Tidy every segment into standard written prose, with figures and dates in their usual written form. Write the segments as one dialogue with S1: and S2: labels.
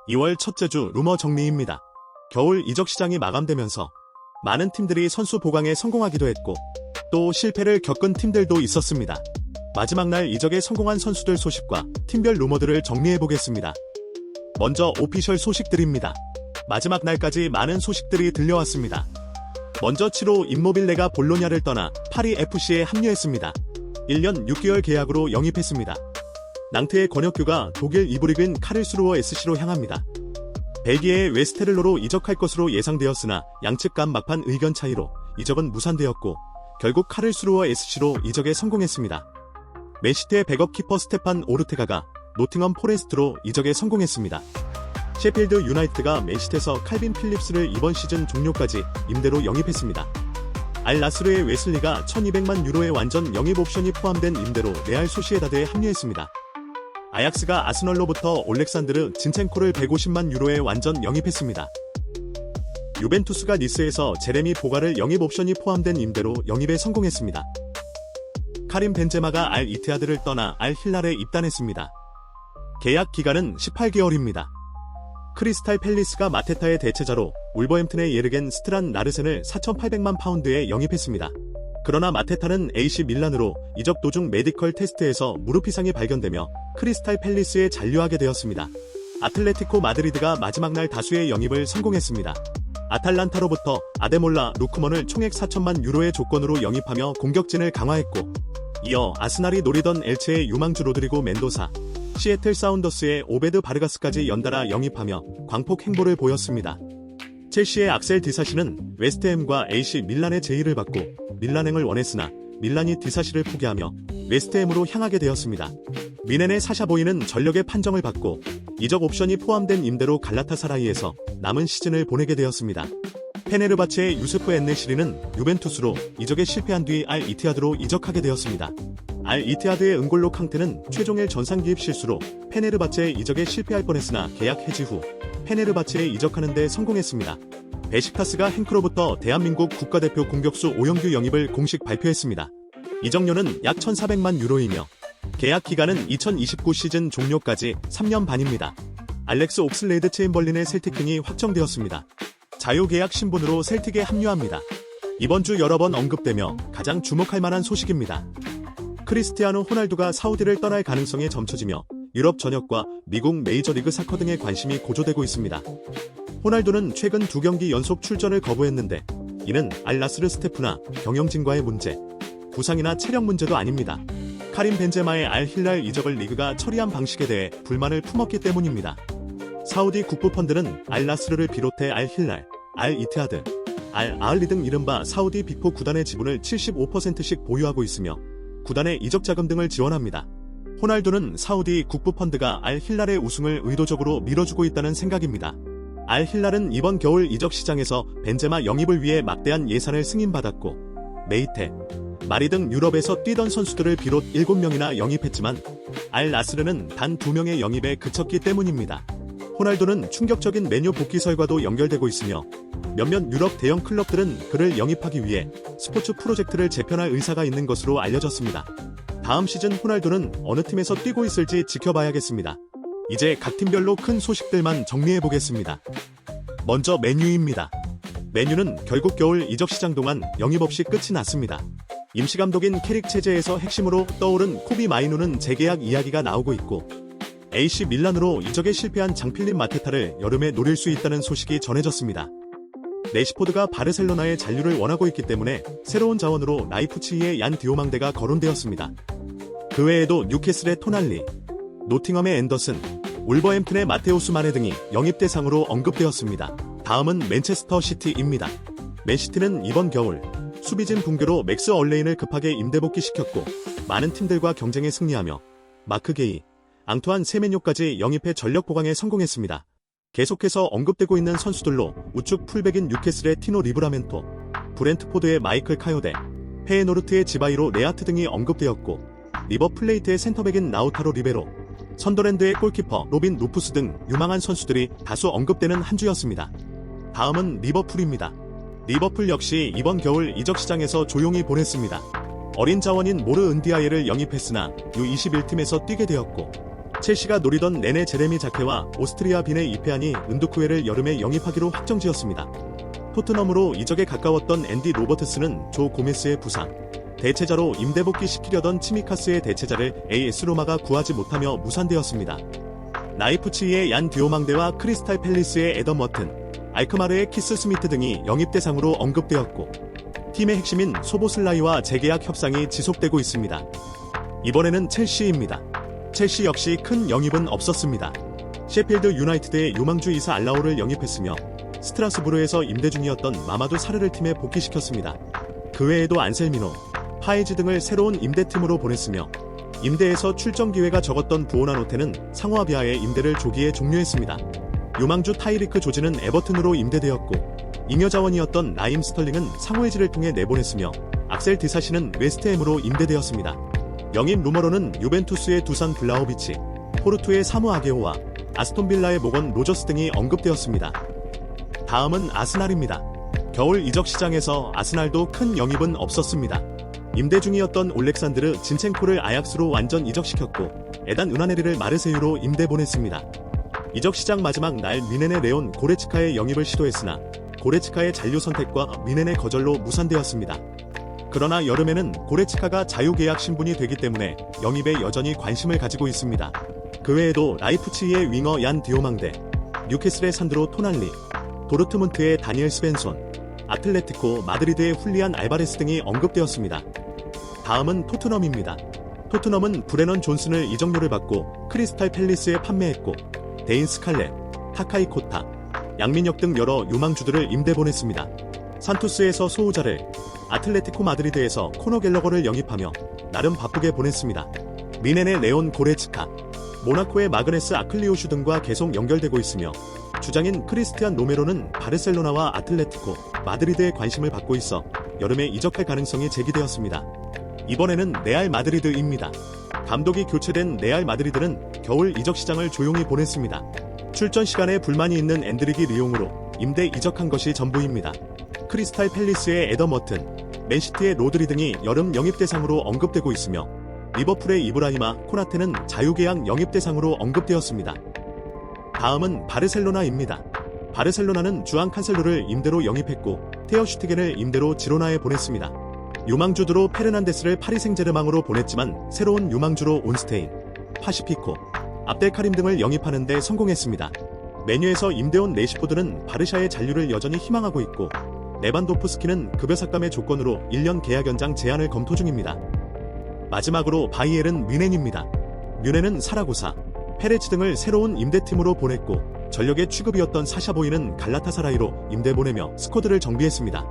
S1: 2월 첫째 주 루머 정리입니다. 겨울 이적 시장이 마감되면서 많은 팀들이 선수 보강에 성공하기도 했고 또 실패를 겪은 팀들도 있었습니다. 마지막 날 이적에 성공한 선수들 소식과 팀별 루머들을 정리해보겠습니다. 먼저 오피셜 소식들입니다. 마지막 날까지 많은 소식들이 들려왔습니다. 먼저 7호 임모빌레가 볼로냐를 떠나 파리 FC에 합류했습니다. 1년 6개월 계약으로 영입했습니다. 낭트의 권혁규가 독일 2부 리그인 카를스루어 SC로 향합니다. 벨기에의 웨스테를로로 이적할 것으로 예상되었으나 양측 간 막판 의견 차이로 이적은 무산되었고 결국 카를스루어 SC로 이적에 성공했습니다. 맨시티의 백업 키퍼 스테판 오르테가가 노팅엄 포레스트로 이적에 성공했습니다. 셰필드 유나이티드가 맨시티에서 칼빈 필립스를 이번 시즌 종료까지 임대로 영입했습니다. 알 나스르의 웨슬리가 1200만 유로의 완전 영입 옵션이 포함된 임대로 레알 소시에다드에 합류했습니다. 아약스가 아스널로부터 올렉산드르 진첸코를 150만 유로에 완전 영입했습니다. 유벤투스가 니스에서 제레미 보가를 영입 옵션이 포함된 임대로 영입에 성공했습니다. 카림 벤제마가 알 이티하드를 떠나 알 힐랄에 입단했습니다. 계약 기간은 18개월입니다. 크리스탈 팰리스가 마테타의 대체자로 울버햄튼의 예르겐 스트란 라르센을 4,800만 파운드에 영입했습니다. 그러나 마테타는 AC 밀란으로 이적 도중 메디컬 테스트에서 무릎 이상이 발견되며 크리스탈 팰리스에 잔류하게 되었습니다. 아틀레티코 마드리드가 마지막 날 다수의 영입을 성공했습니다. 아탈란타로부터 아데몰라 루크먼을 총액 4천만 유로의 조건으로 영입하며 공격진을 강화했고 이어 아스날이 노리던 엘체의 유망주 로드리고 멘도사, 시애틀 사운더스의 오베드 바르가스까지 연달아 영입하며 광폭 행보를 보였습니다. 첼시의 악셀 디사시는 웨스트햄과 AC 밀란의 제의를 받고 밀란행을 원했으나 밀란이 디사시를 포기하며 웨스트햄으로 향하게 되었습니다. 미넨의 사샤보이는 전력의 판정을 받고 이적 옵션이 포함된 임대로 갈라타사라이에서 남은 시즌을 보내게 되었습니다. 페네르바체의 유스프 엔네시리는 유벤투스로 이적에 실패한 뒤 알 이티하드로 이적하게 되었습니다. 알 이티하드의 은골로 캉테는 최종일 전상 기입 실수로 페네르바체의 이적에 실패할 뻔했으나 계약 해지 후 페네르바체에 이적하는 데 성공했습니다. 베식타스가 행크로부터 대한민국 국가대표 공격수 오영규 영입을 공식 발표했습니다. 이적료는 약 1,400만 유로이며 계약 기간은 2029 시즌 종료까지 3년 반입니다. 알렉스 옥슬레이드 체인벌린의 셀틱 등이 확정되었습니다. 자유계약 신분으로 셀틱에 합류합니다. 이번 주 여러 번 언급되며 가장 주목할 만한 소식입니다. 크리스티아노 호날두가 사우디를 떠날 가능성이 점쳐지며 유럽 전역과 미국 메이저리그 사커 등의 관심이 고조되고 있습니다. 호날두는 최근 2경기 연속 출전을 거부했는데 이는 알 나스르 스태프나 경영진과의 문제, 부상이나 체력 문제도 아닙니다. 카림 벤제마의 알 힐랄 이적을 리그가 처리한 방식에 대해 불만을 품었기 때문입니다. 사우디 국부펀드는 알 나스르를 비롯해 알 힐랄, 알 이티하드, 알 아흘리 등 이른바 사우디 빅4 구단의 지분을 75%씩 보유하고 있으며 구단의 이적 자금 등을 지원합니다. 호날두는 사우디 국부펀드가 알 힐랄의 우승을 의도적으로 밀어주고 있다는 생각입니다. 알 힐랄은 이번 겨울 이적 시장에서 벤제마 영입을 위해 막대한 예산을 승인받았고 메이테, 마리 등 유럽에서 뛰던 선수들을 비롯 7명이나 영입했지만 알 나스르는 단 2명의 영입에 그쳤기 때문입니다. 호날두는 충격적인 메뉴 복귀설과도 연결되고 있으며 몇몇 유럽 대형 클럽들은 그를 영입하기 위해 스포츠 프로젝트를 재편할 의사가 있는 것으로 알려졌습니다. 다음 시즌 호날두는 어느 팀에서 뛰고 있을지 지켜봐야겠습니다. 이제 각 팀별로 큰 소식들만 정리해보겠습니다. 먼저 맨유입니다. 맨유는 결국 겨울 이적 시장 동안 영입 없이 끝이 났습니다. 임시감독인 캐릭 체제에서 핵심으로 떠오른 코비 마이누는 재계약 이야기가 나오고 있고 AC 밀란으로 이적에 실패한 장필립 마테타를 여름에 노릴 수 있다는 소식이 전해졌습니다. 레시포드가 바르셀로나의 잔류를 원하고 있기 때문에 새로운 자원으로 라이프치히의 얀 디오망데가 거론되었습니다. 그 외에도 뉴캐슬의 토날리, 노팅엄의 앤더슨, 울버햄튼의 마테우스 마네 등이 영입 대상으로 언급되었습니다. 다음은 맨체스터 시티입니다. 맨시티는 이번 겨울 수비진 붕괴로 맥스 얼레인을 급하게 임대 복귀시켰고 많은 팀들과 경쟁에 승리하며 마크 게이, 앙투안 세메뇨까지 영입해 전력 보강에 성공했습니다. 계속해서 언급되고 있는 선수들로 우측 풀백인 뉴캐슬의 티노 리브라멘토, 브렌트포드의 마이클 카요데, 페에노르트의 지바이로 레아트 등이 언급되었고 리버플레이트의 센터백인 나우타로 리베로, 선더랜드의 골키퍼 로빈 루푸스 등 유망한 선수들이 다수 언급되는 한 주였습니다. 다음은 리버풀입니다. 리버풀 역시 이번 겨울 이적 시장에서 조용히 보냈습니다. 어린 자원인 모르 은디아예를 영입했으나 U21팀에서 뛰게 되었고 첼시가 노리던 네네 제레미 자케와 오스트리아 빈의 이페안이 은두쿠에를 여름에 영입하기로 확정지었습니다. 토트넘으로 이적에 가까웠던 앤디 로버트스는 조 고메스의 부상, 대체자로 임대 복귀시키려던 치미카스의 대체자를 AS 로마가 구하지 못하며 무산되었습니다. 라이프치히의 얀 듀오망대와 크리스탈 팰리스의 애덤 워튼, 알크마르의 키스 스미트 등이 영입 대상으로 언급되었고, 팀의 핵심인 소보슬라이와 재계약 협상이 지속되고 있습니다. 이번에는 첼시입니다. 첼시 역시 큰 영입은 없었습니다. 셰필드 유나이티드의 유망주 이사 알라오를 영입했으며 스트라스부르에서 임대 중이었던 마마두 사르를 팀에 복귀시켰습니다. 그 외에도 안셀미노, 파에즈 등을 새로운 임대팀으로 보냈으며 임대에서 출전 기회가 적었던 부오나노테는 상호아비아의 임대를 조기에 종료했습니다. 유망주 타이리크 조지는 에버튼으로 임대되었고 잉여 자원이었던 라임 스털링은 상호해지를 통해 내보냈으며 악셀 디사시는 웨스트햄으로 임대되었습니다. 영입 루머로는 유벤투스의 두산 블라호비치, 포르투의 사무 아게오와 아스톤빌라의 모건 로저스 등이 언급되었습니다. 다음은 아스날입니다. 겨울 이적 시장에서 아스날도 큰 영입은 없었습니다. 임대 중이었던 올렉산드르 진첸코를 아약스로 완전 이적시켰고 에단 은하네리를 마르세유로 임대 보냈습니다. 이적 시장 마지막 날 미넨의 레온 고레츠카의 영입을 시도했으나 고레츠카의 잔류 선택과 미넨의 거절로 무산되었습니다. 그러나 여름에는 고레츠카가 자유계약 신분이 되기 때문에 영입에 여전히 관심을 가지고 있습니다. 그 외에도 라이프치히의 윙어 얀 디오망데, 뉴캐슬의 산드로 토날리, 도르트문트의 다니엘 스벤손, 아틀레티코 마드리드의 훌리안 알바레스 등이 언급되었습니다. 다음은 토트넘입니다. 토트넘은 브레넌 존슨을 이적료를 받고 크리스탈 팰리스에 판매했고 데인 스칼렛, 타카이 코타, 양민혁 등 여러 유망주들을 임대 보냈습니다. 산투스에서 소우자를, 아틀레티코 마드리드에서 코너 갤러거를 영입하며 나름 바쁘게 보냈습니다. 미넨의 레온 고레츠카, 모나코의 마그네스 아클리오슈 등과 계속 연결되고 있으며 주장인 크리스티안 로메로는 바르셀로나와 아틀레티코, 마드리드에 관심을 받고 있어 여름에 이적할 가능성이 제기되었습니다. 이번에는 레알 마드리드입니다. 감독이 교체된 레알 마드리드는 겨울 이적 시장을 조용히 보냈습니다. 출전 시간에 불만이 있는 엔드릭이 리용으로 임대 이적한 것이 전부입니다. 크리스탈 팰리스의 애덤 워튼, 맨시티의 로드리 등이 여름 영입 대상으로 언급되고 있으며 리버풀의 이브라히마 코나테는 자유계약 영입 대상으로 언급되었습니다. 다음은 바르셀로나입니다. 바르셀로나는 주앙 칸셀로를 임대로 영입했고 테어 슈티겐을 임대로 지로나에 보냈습니다. 유망주드로 페르난데스를 파리 생제르맹으로 보냈지만 새로운 유망주로 온스테인, 파시피코, 압델카림 등을 영입하는 데 성공했습니다. 메뉴에서 임대온 레시포드는 바르샤의 잔류를 여전히 희망하고 있고 레반도프스키는 급여 삭감의 조건으로 1년 계약 연장 제한을 검토 중입니다. 마지막으로 바이에른 뮌헨입니다. 뮌헨은 사라고사, 페레츠 등을 새로운 임대팀으로 보냈고 전력의 취급이었던 사샤보이는 갈라타사라이로 임대 보내며 스쿼드를 정비했습니다.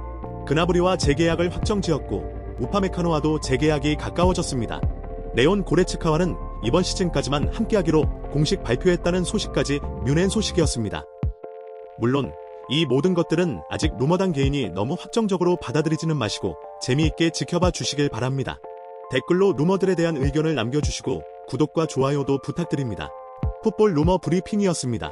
S1: 그나브리와 재계약을 확정지었고 우파메카노와도 재계약이 가까워졌습니다. 레온 고레츠카와는 이번 시즌까지만 함께하기로 공식 발표했다는 소식까지 뮌헨 소식이었습니다. 물론 이 모든 것들은 아직 루머 단계이니 너무 확정적으로 받아들이지는 마시고 재미있게 지켜봐 주시길 바랍니다. 댓글로 루머들에 대한 의견을 남겨주시고 구독과 좋아요도 부탁드립니다. 풋볼 루머 브리핑이었습니다.